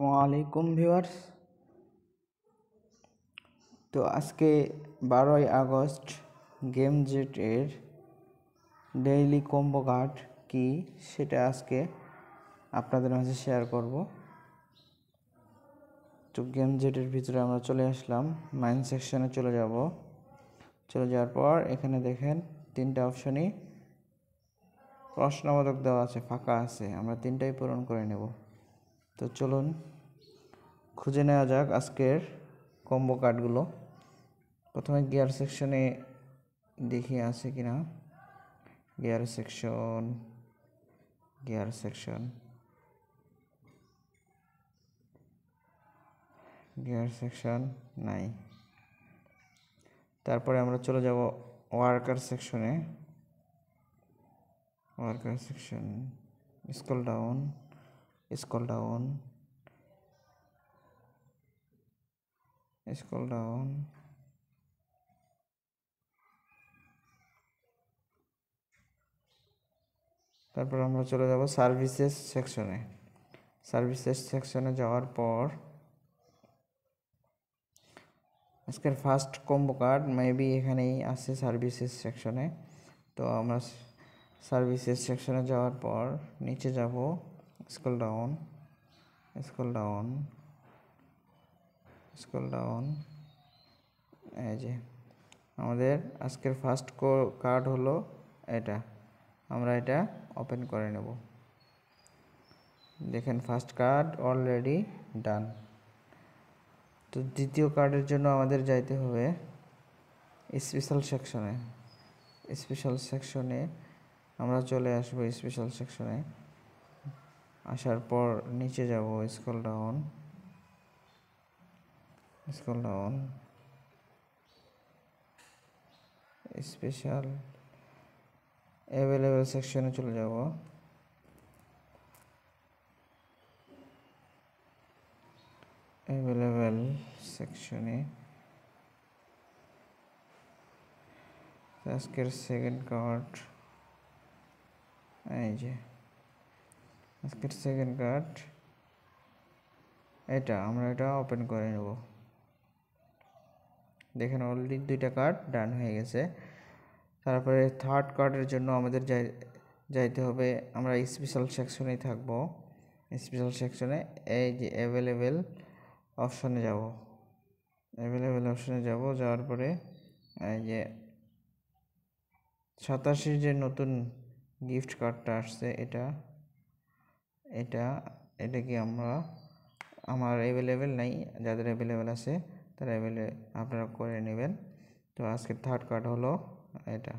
আসসালামাইকুম ভিউয়ার্স। তো আজকে 12ই আগস্ট গেম জেট এর ডেইলি কম্বো কার্ড কি সেটা আজকে আপনাদের মাঝে শেয়ার করব। তো গেম জেটের ভিতরে আমরা চলে আসলাম, মাইন সেকশনে চলে যাওয়ার পর এখানে দেখেন তিনটা অপশনই প্রশ্নবোধক দেওয়া আছে, ফাঁকা আছে, আমরা তিনটাই পূরণ করে নেব। তো চলুন খুঁজে নেওয়া যাক আজকের কম্বো কার্ডগুলো। প্রথমে গিয়ার সেকশনে দেখি আছে কিনা। গিয়ার সেকশন নাই। তারপরে আমরা চলে যাব ওয়ার্কার সেকশন, স্ক্রল ডাউন। তারপর আমরা চলে যাব সার্ভিসেস সেকশনে যাওয়ার পর আজকের ফার্স্ট কম্বো কার্ড মেবি এখানেই আছে সার্ভিসেস সেকশনে। তো আমরা সার্ভিসেস সেকশনে যাওয়ার পর নিচে যাব, স্ক্রল ডাউন। এই যে আমাদের আজকের ফার্স্ট কার্ড হলো এটা। আমরা এটা ওপেন করে নেব। দেখেন ফার্স্ট কার্ড অলরেডি ডান। তো দ্বিতীয় কার্ডের জন্য আমাদের যাইতে হবে স্পেশাল সেকশনে। আমরা চলে আসবো স্পেশাল সেকশনে। আসার পর নিচে যাব, স্ক্রল ডাউন। স্পেশাল অ্যাভেলেবল সেকশনে চলে যাব। অ্যাভেলেবল সেকশনে আজকের সেকেন্ড কার্ড, এই যে আজকের সেকেন্ড কার্ড এটা। আমরা এটা ওপেন করে নেব। দেখেন অলরেডি দুইটা কার্ড ডান হয়ে গেছে। তারপরে থার্ড কার্ডের জন্য আমাদের যাইতে হবে, আমরা স্পেশাল সেকশনেই থাকব। স্পেশাল সেকশনে এই যে অ্যাভেলেবেল অপশনে যাব। যাওয়ার পরে এই যে 87 যে নতুন গিফট কার্ডটা আসছে এটা কি আমার অ্যাভেলেবেল নাই। যাদের অ্যাভেলেবেল আছে তারা আপনারা করে নেবেন। তো আজকের থার্ড কার্ড হলো এটা।